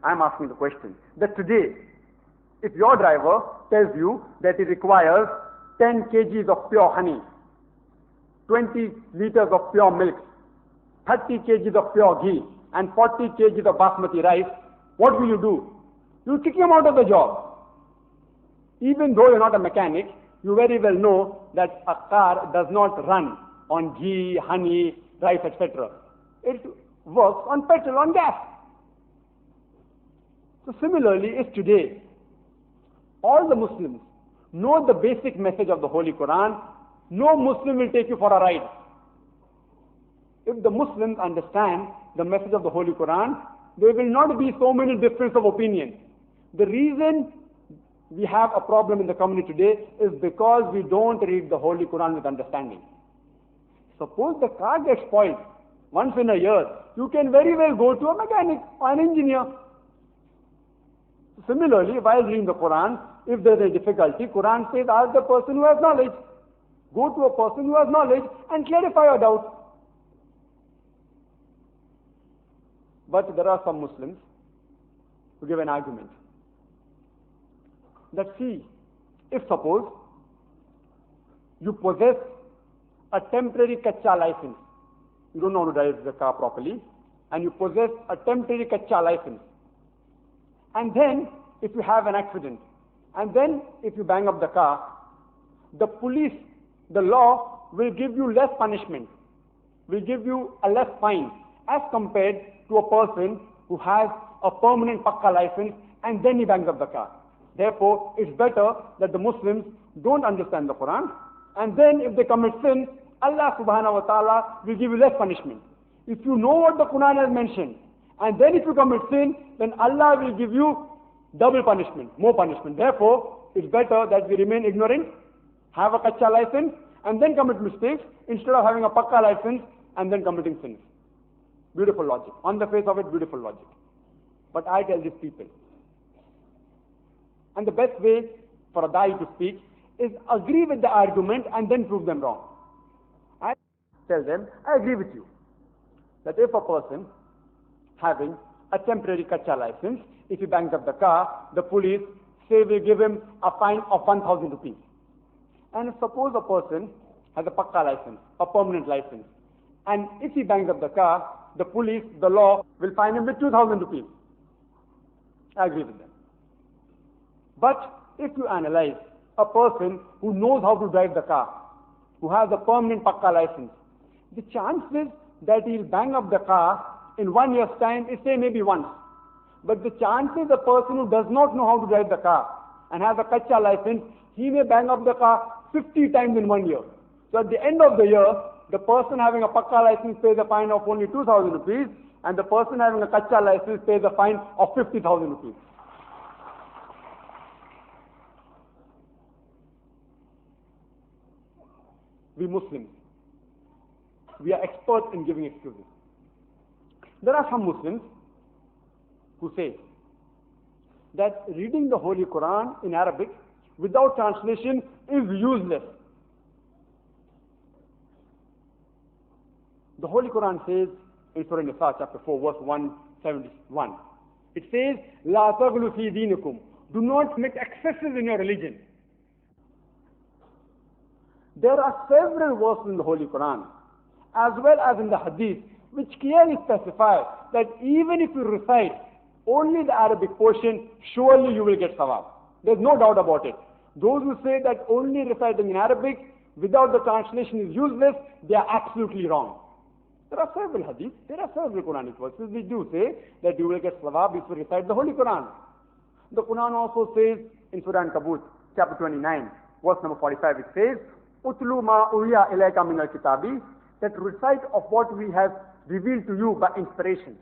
I'm asking the question that today, if your driver tells you that he requires 10 kgs of pure honey, 20 liters of pure milk, 30 kgs of pure ghee, and 40 kgs of basmati rice, what will you do? You kick him out of the job. Even though you're not a mechanic, you very well know that a car does not run on ghee, honey, rice, etc. It works on petrol, on gas. So similarly, if today all the Muslims know the basic message of the Holy Quran, no Muslim will take you for a ride. If the Muslims understand the message of the Holy Quran, there will not be so many differences of opinion. The reason we have a problem in the community today is because we don't read the Holy Quran with understanding. Suppose the car gets spoiled once in a year, you can very well go to a mechanic or an engineer. Similarly, while reading the Quran, if there is a difficulty, Quran says, ask the person who has knowledge. Go to a person who has knowledge and clarify your doubt. But there are some Muslims who give an argument that, see, if suppose you possess a temporary kacha license, you don't know how to drive the car properly, and you possess a temporary kacha license, and then if you have an accident, and then if you bang up the car, the police, the law will give you less punishment, will give you a less fine as compared to a person who has a permanent pakka license and then he bangs up the car. Therefore, it's better that the Muslims don't understand the Quran, and then if they commit sin, Allah subhanahu wa ta'ala will give you less punishment. If you know what the Quran has mentioned, and then if you commit sin, then Allah will give you double punishment, more punishment. Therefore, it's better that we remain ignorant, have a kacha license, and then commit mistakes, instead of having a pakka license and then committing sins. Beautiful logic. On the face of it, beautiful logic. But I tell these people, and the best way for a da'i to speak is agree with the argument and then prove them wrong. I tell them, I agree with you, that if a person having a temporary kacha license, if he bangs up the car, the police say will give him a fine of 1,000 rupees. And suppose a person has a pakka license, a permanent license, and if he bangs up the car, the police, the law will fine him with 2,000 rupees. I agree with them. But if you analyze a person who knows how to drive the car, who has a permanent pakka license, the chances that he'll bang up the car in 1 year's time is, say, maybe once. But the chances a person who does not know how to drive the car and has a kacha license, he may bang up the car 50 times in 1 year. So at the end of the year, the person having a Pakka license pays a fine of only 2,000 rupees, and the person having a Kacha license pays a fine of 50,000 rupees. We Muslims, we are experts in giving excuses. There are some Muslims who say that reading the Holy Quran in Arabic without translation is useless. The Holy Quran says in Surah Nisa chapter 4 verse 171, it says, "La taghlu fi dinikum." Do not make excesses in your religion. There are several verses in the Holy Quran as well as in the Hadith which clearly specify that even if you recite only the Arabic portion, surely you will get sawab. There's no doubt about it. Those who say that only reciting in Arabic without the translation is useless, they are absolutely wrong. There are several hadiths, there are several Quranic verses which do say that you will get sawab if you recite the Holy Quran. The Quran also says in Surah Ankabut, chapter 29, verse number 45, it says, "Utlu ma uhiya ilayka min al-kitabi," that recite of what we have revealed to you by inspiration.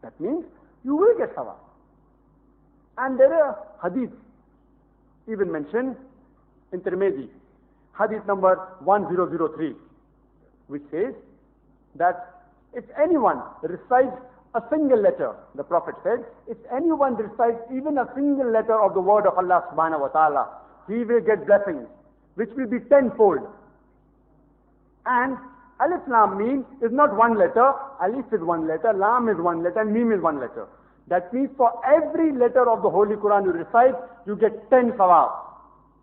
That means you will get sawab. And there are hadiths even mentioned in Tirmidhi, hadith number 1003, which says that if anyone recites a single letter, the Prophet said, if anyone recites even a single letter of the word of Allah subhanahu wa ta'ala, he will get blessings, which will be tenfold. And Alif Lam Mim is not one letter, Alif is one letter, Lam is one letter, and Mim is one letter. That means for every letter of the Holy Quran you recite, you get 10 sawab.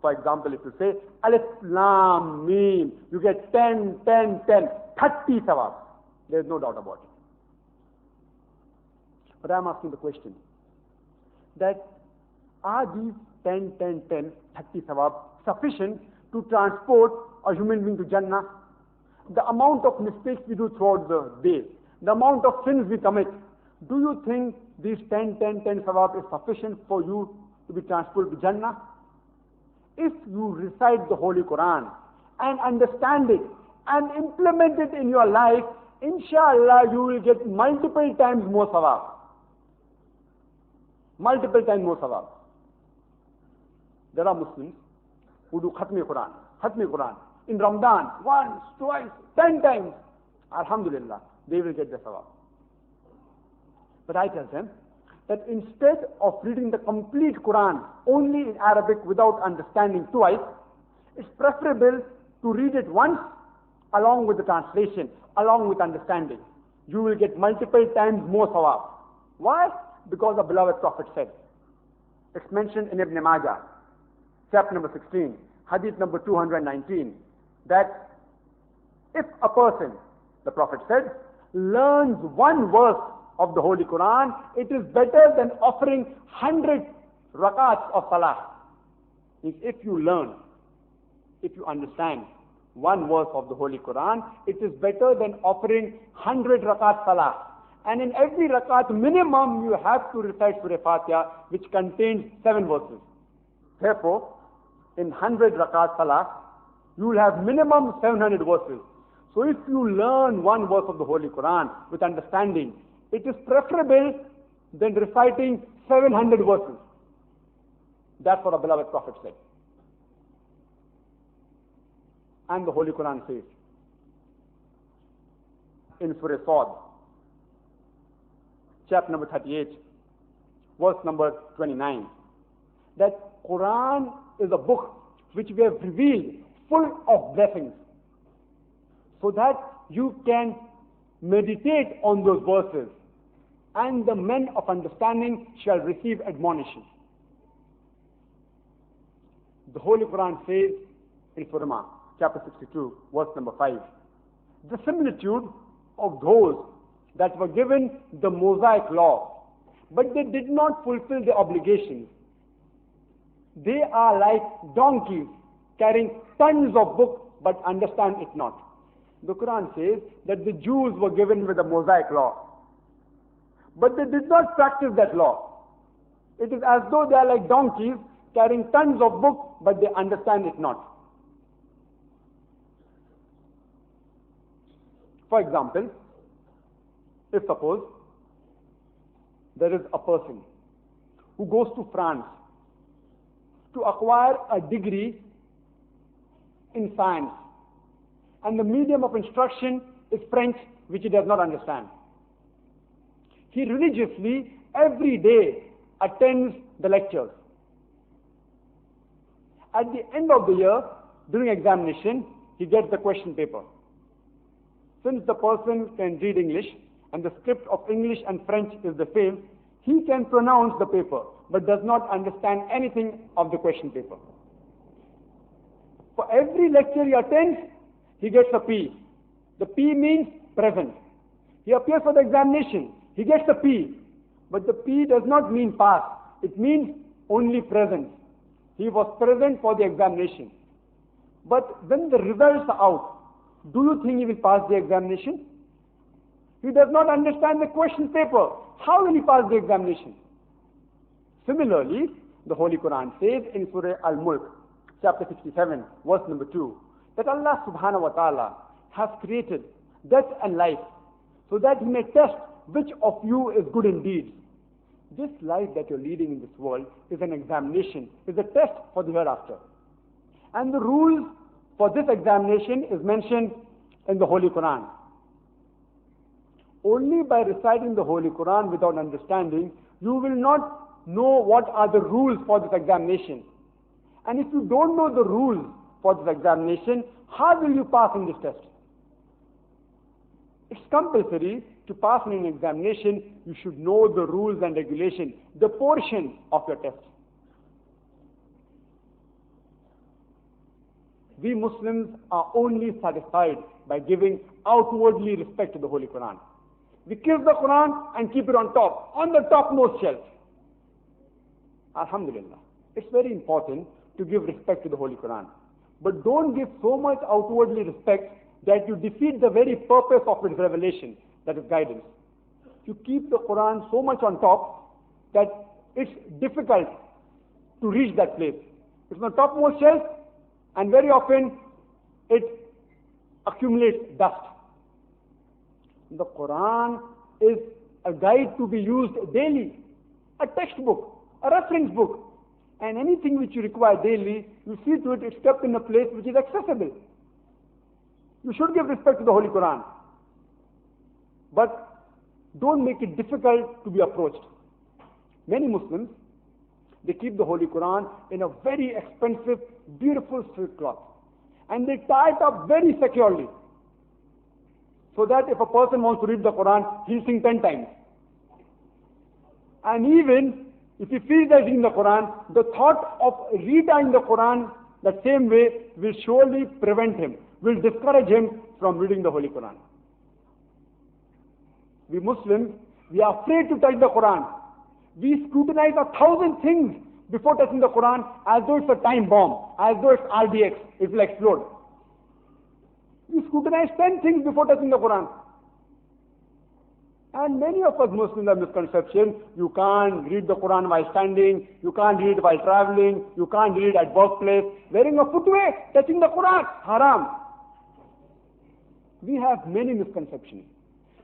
For example, if you say Alif Lam Mim, you get 10, 30 sawab. There is no doubt about it. But I am asking the question that are these 10, 30 sawab sufficient to transport a human being to Jannah? The amount of mistakes we do throughout the day, the amount of sins we commit, do you think these 10 sawab is sufficient for you to be transported to Jannah? If you recite the Holy Quran and understand it and implement it in your life, inshallah you will get multiple times more sawab. Multiple times more sawab. There are Muslims who do Khatmi Quran in Ramadan, once, twice, 10 times. Alhamdulillah, they will get the sawab. But I tell them that instead of reading the complete Quran only in Arabic without understanding twice, it's preferable to read it once along with the translation, along with understanding. You will get multiple times more sawab. Why? Because the beloved Prophet said, it's mentioned in Ibn Majah, chapter number 16, hadith number 219, that if a person, the Prophet said, learns one verse of the Holy Quran, it is better than offering 100 rakats of salah. If you learn, if you understand one verse of the Holy Quran, it is better than offering 100 rakat salah. And in every rakat minimum you have to recite Surah Fatiha, which contains 7 verses. Therefore, in 100 rakat salah, you will have minimum 700 verses. So if you learn one verse of the Holy Quran with understanding, it is preferable than reciting 700 verses. That's what the beloved Prophet said. And the Holy Quran says in Surah Sad, chapter number 38, verse number 29, that Quran is a book which we have revealed full of blessings, so that you can meditate on those verses, and the men of understanding shall receive admonition. The Holy Quran says in Surah chapter 62, verse number 5, the similitude of those that were given the Mosaic law, but they did not fulfill their obligations. They are like donkeys carrying tons of books but understand it not. The Quran says that the Jews were given with the Mosaic law, but they did not practice that law. It is as though they are like donkeys carrying tons of books but they understand it not. For example, if suppose there is a person who goes to France to acquire a degree in science, and the medium of instruction is French, which he does not understand. He religiously every day attends the lectures. At the end of the year, during examination, he gets the question paper. Since the person can read English and the script of English and French is the same, he can pronounce the paper but does not understand anything of the question paper. For every lecture he attends, he gets a P. The P means present. He appears for the examination, he gets a P. But the P does not mean pass, it means only present. He was present for the examination. But when the results are out, do you think he will pass the examination? He does not understand the question paper. How will he pass the examination? Similarly, the Holy Quran says in Surah Al-Mulk, chapter 67, verse number 2, that Allah subhanahu wa ta'ala has created death and life so that He may test which of you is good in deeds. This life that you're leading in this world is an examination, is a test for the hereafter. And the rules for this examination is mentioned in the Holy Quran. Only by reciting the Holy Quran without understanding, you will not know what are the rules for this examination. And if you don't know the rules for this examination, how will you pass in this test? It's compulsory to pass in an examination, you should know the rules and regulations, the portion of your test. We Muslims are only satisfied by giving outwardly respect to the Holy Quran. We kiss the Quran and keep it on top, on the topmost shelf. Alhamdulillah. It's very important to give respect to the Holy Quran. But don't give so much outwardly respect that you defeat the very purpose of its revelation, that is guidance. You keep the Quran so much on top that it's difficult to reach that place. It's on the topmost shelf, and very often it accumulates dust. The Quran is a guide to be used daily, a textbook, a reference book, and anything which you require daily, you see to it it's kept in a place which is accessible. You should give respect to the Holy Quran, but don't make it difficult to be approached. Many Muslims, they keep the Holy Quran in a very expensive, beautiful silk cloth, and they tie it up very securely, so that if a person wants to read the Quran, he'll sing 10 times. And even if he feels that reading the Quran, the thought of retying the Quran that same way will surely prevent him, will discourage him from reading the Holy Quran. We Muslims, we are afraid to touch the Quran. We scrutinize 1,000 things before touching the Quran as though it's a time bomb, as though it's RDX, it will explode. We scrutinize 10 things before touching the Quran. And many of us Muslims have misconception, you can't read the Quran while standing, you can't read it while traveling, you can't read at workplace, wearing a footwear, touching the Quran, haram. We have many misconceptions.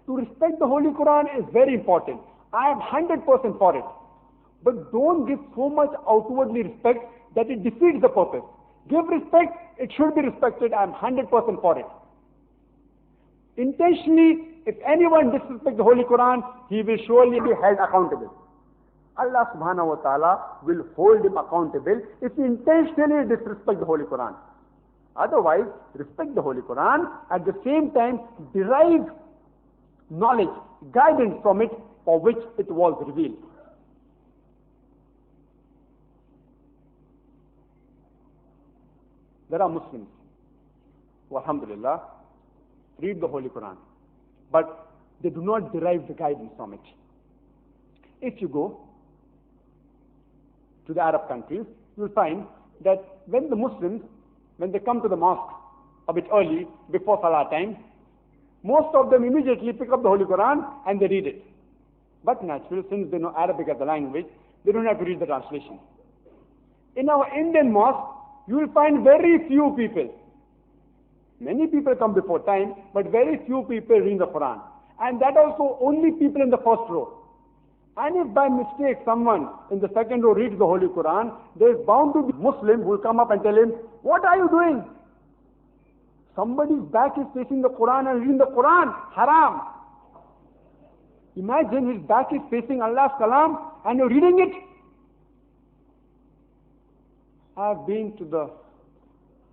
To respect the Holy Quran is very important. I am 100% for it. But don't give so much outwardly respect that it defeats the purpose. Give respect, it should be respected, I am 100% for it. Intentionally, if anyone disrespects the Holy Quran, he will surely be held accountable. Allah subhanahu wa ta'ala will hold him accountable if he intentionally disrespects the Holy Quran. Otherwise, respect the Holy Quran, at the same time derive knowledge, guidance from it for which it was revealed. There are Muslims who, alhamdulillah, read the Holy Quran, but they do not derive the guidance from it. If you go to the Arab countries, you will find that when the Muslims, when they come to the mosque a bit early, before Salah time, most of them immediately pick up the Holy Quran and they read it. But naturally, since they know Arabic as a language, they don't have to read the translation. In our Indian mosque, you will find very few people Many people come before time, but very few people read the Qur'an. And that also only people in the first row. And if by mistake someone in the second row reads the Holy Qur'an, there is bound to be a Muslim who will come up and tell him, what are you doing? Somebody's back is facing the Qur'an and reading the Qur'an. Haram. Imagine his back is facing Allah's Kalam and you're reading it. I've been to the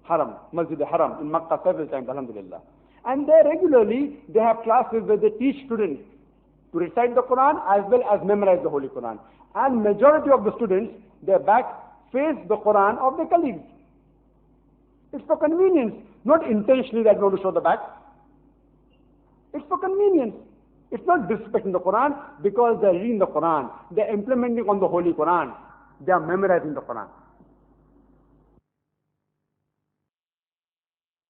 Haram, Masjid al-Haram in Makkah several times, alhamdulillah. And there regularly, they have classes where they teach students to recite the Quran as well as memorize the Holy Quran. And majority of the students, their back face the Quran of their colleagues. It's for convenience, not intentionally that we want to show the back. It's for convenience. It's not disrespecting the Quran because they're reading the Quran. They're implementing on the Holy Quran. They are memorizing the Quran.